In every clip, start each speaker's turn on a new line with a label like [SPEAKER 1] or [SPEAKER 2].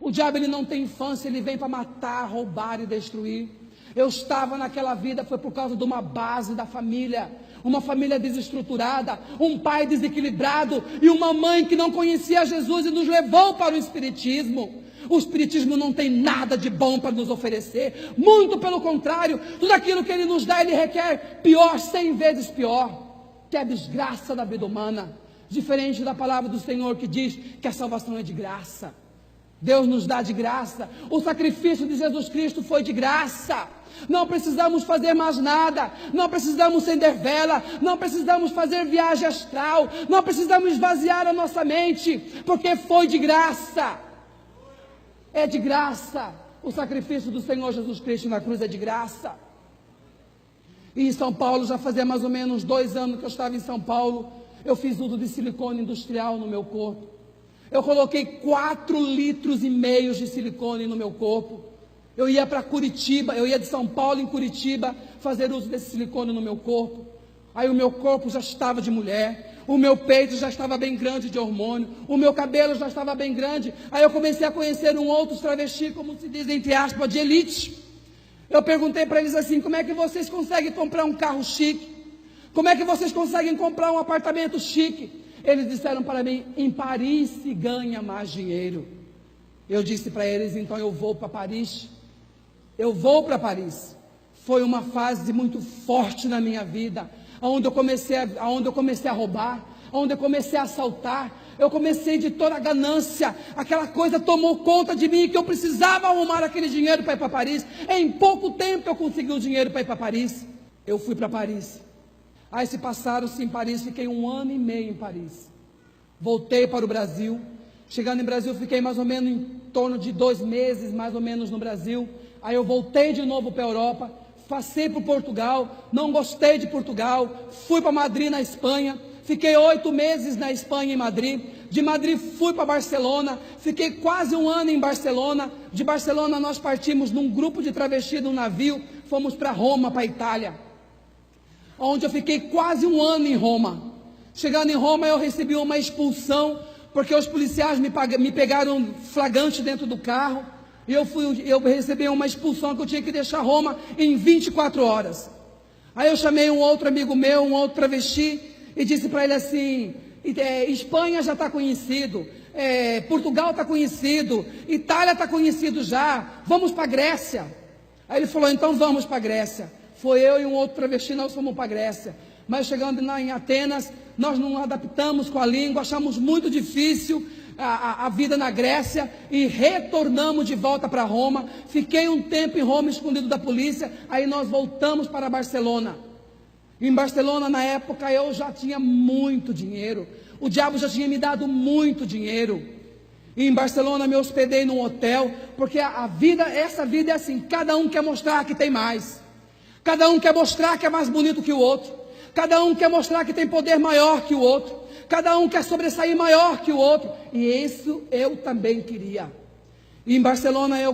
[SPEAKER 1] O diabo, ele não tem infância, ele vem para matar, roubar e destruir. Eu estava naquela vida, foi por causa de uma base da família, uma família desestruturada, um pai desequilibrado e uma mãe que não conhecia Jesus e nos levou para o espiritismo. O espiritismo não tem nada de bom para nos oferecer, muito pelo contrário, tudo aquilo que ele nos dá, ele requer pior, 100 vezes pior, que é a desgraça da vida humana, diferente da palavra do Senhor que diz que a salvação é de graça. Deus nos dá de graça, o sacrifício de Jesus Cristo foi de graça, não precisamos fazer mais nada, não precisamos acender vela, não precisamos fazer viagem astral, não precisamos esvaziar a nossa mente, porque foi de graça, é de graça, o sacrifício do Senhor Jesus Cristo na cruz é de graça. E em São Paulo, já fazia mais ou menos 2 anos que eu estava em São Paulo, eu fiz uso de silicone industrial no meu corpo. Eu coloquei 4,5 litros de silicone no meu corpo. Eu ia para Curitiba, eu ia de São Paulo em Curitiba fazer uso desse silicone no meu corpo. Aí o meu corpo já estava de mulher, o meu peito já estava bem grande de hormônio, o meu cabelo já estava bem grande. Aí eu comecei a conhecer outros travesti, como se diz entre aspas, de elite. Eu perguntei para eles assim: como é que vocês conseguem comprar um carro chique? Como é que vocês conseguem comprar um apartamento chique? Eles disseram para mim: em Paris se ganha mais dinheiro. Eu disse para eles: então eu vou para Paris. Eu vou para Paris. Foi uma fase muito forte na minha vida, onde eu comecei a roubar, onde eu comecei a assaltar. Eu comecei de toda a ganância, aquela coisa tomou conta de mim, que eu precisava arrumar aquele dinheiro para ir para Paris. Em pouco tempo eu consegui o dinheiro para ir para Paris. Eu fui para Paris. Aí se passaram-se em Paris, fiquei 1 ano e meio em Paris. Voltei para o Brasil. Chegando em Brasil, fiquei mais ou menos em torno de 2 meses, mais ou menos, no Brasil. Aí eu voltei de novo para a Europa, passei por Portugal, não gostei de Portugal, fui para Madrid, na Espanha, fiquei 8 meses na Espanha, em Madrid. De Madrid fui para Barcelona, fiquei quase 1 ano em Barcelona. De Barcelona nós partimos num grupo de travesti, num navio, fomos para Roma, para a Itália, onde eu fiquei quase 1 ano em Roma. Chegando em Roma, eu recebi uma expulsão, porque os policiais me pegaram flagrante dentro do carro, e eu recebi uma expulsão que eu tinha que deixar Roma em 24 horas. Aí eu chamei um outro amigo meu, um outro travesti, e disse para ele assim: Espanha já está conhecido, Portugal está conhecido, Itália está conhecido já, vamos para a Grécia. Aí ele falou: então vamos para a Grécia. Foi eu e um outro travesti, nós fomos para a Grécia. Mas chegando lá em Atenas, nós não adaptamos com a língua, achamos muito difícil a vida na Grécia e retornamos de volta para Roma. Fiquei um tempo em Roma, escondido da polícia. Aí nós voltamos para Barcelona. Em Barcelona, na época, eu já tinha muito dinheiro. O diabo já tinha me dado muito dinheiro. E em Barcelona me hospedei num hotel, porque essa vida é assim: cada um quer mostrar que tem mais. Cada um quer mostrar que é mais bonito que o outro. Cada um quer mostrar que tem poder maior que o outro. Cada um quer sobressair maior que o outro. E isso eu também queria. E em Barcelona eu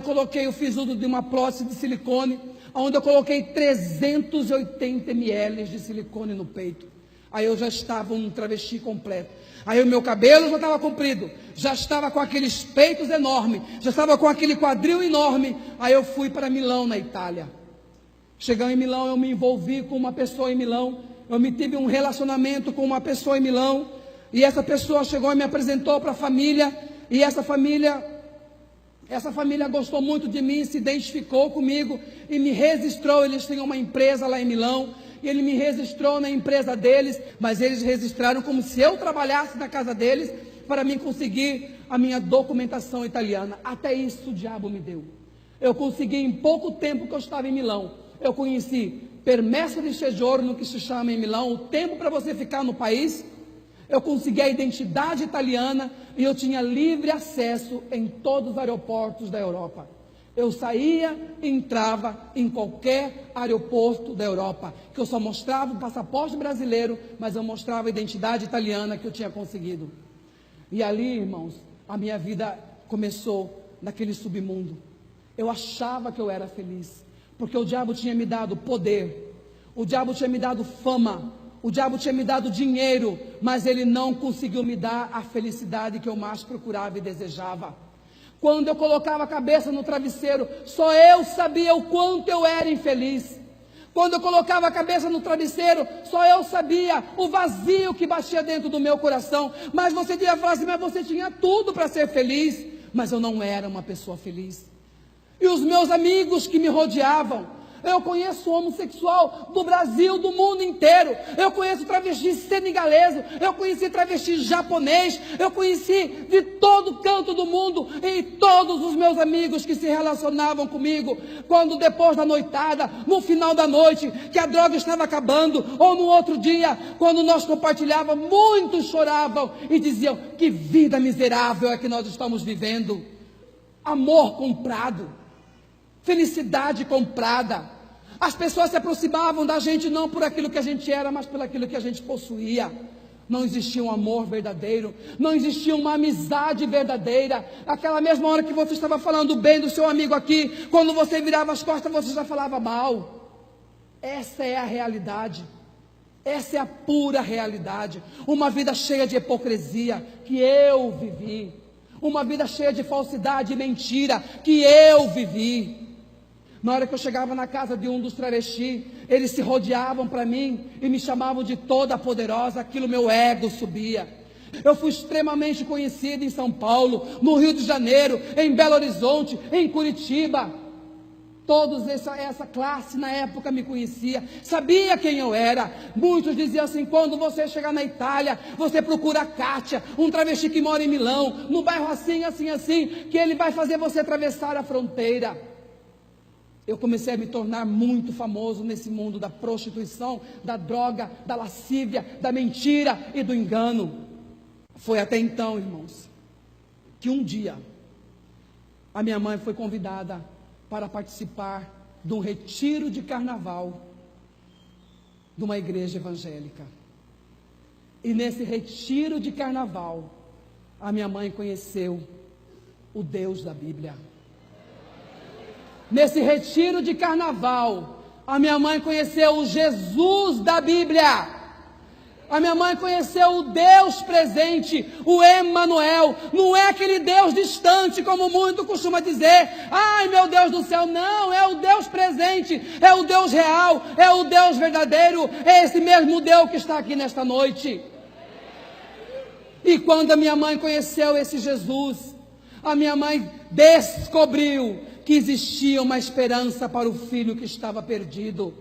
[SPEAKER 1] fiz uso de uma prótese de silicone, onde eu coloquei 380 ml de silicone no peito. Aí eu já estava um travesti completo. Aí o meu cabelo já estava comprido, já estava com aqueles peitos enormes, já estava com aquele quadril enorme. Aí eu fui para Milão, na Itália. Chegando em Milão, eu me envolvi com uma pessoa em Milão. Eu tive um relacionamento com uma pessoa em Milão. E essa pessoa chegou e me apresentou para a família. E essa família gostou muito de mim, se identificou comigo e me registrou. Eles tinham uma empresa lá em Milão. E ele me registrou na empresa deles. Mas eles registraram como se eu trabalhasse na casa deles, para mim conseguir a minha documentação italiana. Até isso o diabo me deu. Eu consegui, em pouco tempo que eu estava em Milão, eu conheci permesso di soggiorno, que se chama em Milão, o tempo para você ficar no país. Eu consegui a identidade italiana e eu tinha livre acesso em todos os aeroportos da Europa. Eu saía e entrava em qualquer aeroporto da Europa, que eu só mostrava o passaporte brasileiro, mas eu mostrava a identidade italiana que eu tinha conseguido. E ali, irmãos, a minha vida começou naquele submundo. Eu achava que eu era feliz, porque o diabo tinha me dado poder, o diabo tinha me dado fama, o diabo tinha me dado dinheiro, mas ele não conseguiu me dar a felicidade que eu mais procurava e desejava. Quando eu colocava a cabeça no travesseiro, só eu sabia o quanto eu era infeliz. Quando eu colocava a cabeça no travesseiro, só eu sabia o vazio que batia dentro do meu coração. Mas você devia falar assim, mas você tinha tudo para ser feliz. Mas eu não era uma pessoa feliz. E os meus amigos que me rodeavam, eu conheço homossexual do Brasil, do mundo inteiro. Eu conheço travesti senegalês, eu conheci travesti japonês, eu conheci de todo canto do mundo. E todos os meus amigos que se relacionavam comigo, quando depois da noitada, no final da noite, que a droga estava acabando, ou no outro dia, quando nós compartilhávamos, muitos choravam e diziam, que vida miserável é que nós estamos vivendo. Amor comprado, felicidade comprada. As pessoas se aproximavam da gente não por aquilo que a gente era, mas por aquilo que a gente possuía. Não existia um amor verdadeiro, não existia uma amizade verdadeira. Aquela mesma hora que você estava falando bem do seu amigo aqui, quando você virava as costas, você já falava mal. Essa é a realidade. Essa é a pura realidade. Uma vida cheia de hipocrisia que eu vivi. Uma vida cheia de falsidade e mentira que eu vivi. Na hora que eu chegava na casa de um dos travestis, eles se rodeavam para mim e me chamavam de toda poderosa, aquilo meu ego subia. Eu fui extremamente conhecido em São Paulo, no Rio de Janeiro, em Belo Horizonte, em Curitiba. Todos essa classe na época me conhecia, sabia quem eu era. Muitos diziam assim, quando você chegar na Itália, você procura a Kátia, um travesti que mora em Milão, no bairro assim, assim, assim, que ele vai fazer você atravessar a fronteira. Eu comecei a me tornar muito famoso nesse mundo da prostituição, da droga, da lascívia, da mentira e do engano. Foi até então, irmãos, que um dia a minha mãe foi convidada para participar de um retiro de carnaval de uma igreja evangélica. E nesse retiro de carnaval, a minha mãe conheceu o Deus da Bíblia. Nesse retiro de carnaval, a minha mãe conheceu o Jesus da Bíblia. A minha mãe conheceu o Deus presente, o Emanuel. Não é aquele Deus distante, como muito costuma dizer. Ai, meu Deus do céu, não, é o Deus presente, é o Deus real, é o Deus verdadeiro, é esse mesmo Deus que está aqui nesta noite. E quando a minha mãe conheceu esse Jesus, a minha mãe descobriu que existia uma esperança para o filho que estava perdido.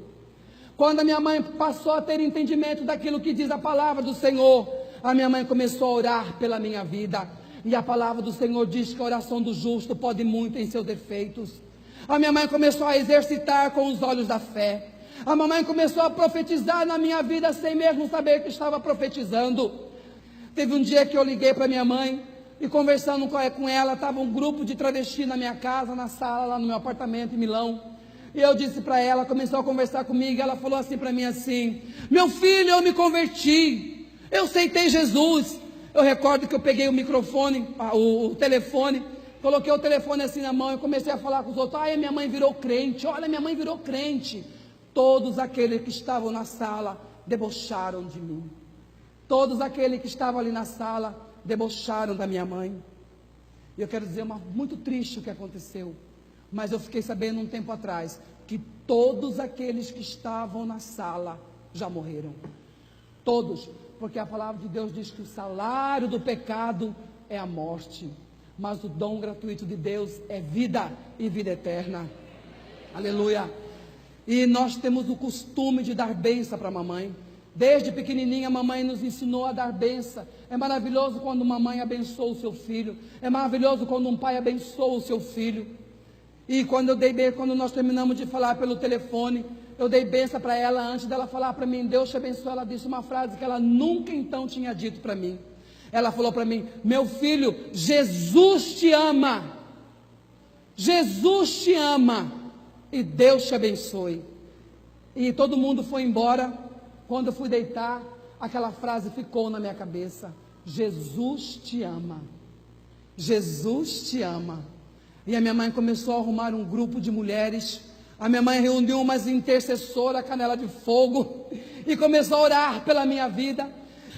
[SPEAKER 1] Quando a minha mãe passou a ter entendimento daquilo que diz a palavra do Senhor, a minha mãe começou a orar pela minha vida. E a palavra do Senhor diz que a oração do justo pode muito em seus defeitos. A minha mãe começou a exercitar com os olhos da fé. A mamãe começou a profetizar na minha vida sem mesmo saber que estava profetizando. Teve um dia que eu liguei para minha mãe, e conversando com ela, estava um grupo de travesti na minha casa, na sala, lá no meu apartamento em Milão. E eu disse para ela, começou a conversar comigo, e ela falou assim para mim assim, meu filho, eu me converti, eu aceitei Jesus. Eu recordo que eu peguei o microfone, o telefone, coloquei o telefone assim na mão e comecei a falar com os outros, ai, minha mãe virou crente, olha, minha mãe virou crente. Todos aqueles que estavam na sala debocharam de mim. Todos aqueles que estavam ali na sala debocharam da minha mãe. E eu quero dizer, muito triste o que aconteceu, mas eu fiquei sabendo um tempo atrás, que todos aqueles que estavam na sala já morreram. Todos, porque a palavra de Deus diz que o salário do pecado é a morte, mas o dom gratuito de Deus é vida e vida eterna. Aleluia. E nós temos o costume de dar bênção para a mamãe. Desde pequenininha a mamãe nos ensinou a dar bênção. É maravilhoso quando uma mãe abençoa o seu filho. É maravilhoso quando um pai abençoa o seu filho. E quando nós terminamos de falar pelo telefone, eu dei bênção para ela antes dela falar para mim, Deus te abençoe. Ela disse uma frase que ela nunca então tinha dito para mim. Ela falou para mim, meu filho, Jesus te ama. Jesus te ama. E Deus te abençoe. E todo mundo foi embora. Quando eu fui deitar, aquela frase ficou na minha cabeça, Jesus te ama, Jesus te ama. E a minha mãe começou a arrumar um grupo de mulheres, a minha mãe reuniu umas intercessoras, canela de fogo, e começou a orar pela minha vida.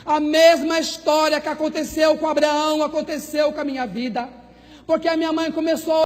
[SPEAKER 1] A mesma história que aconteceu com Abraão, aconteceu com a minha vida. porque a minha mãe começou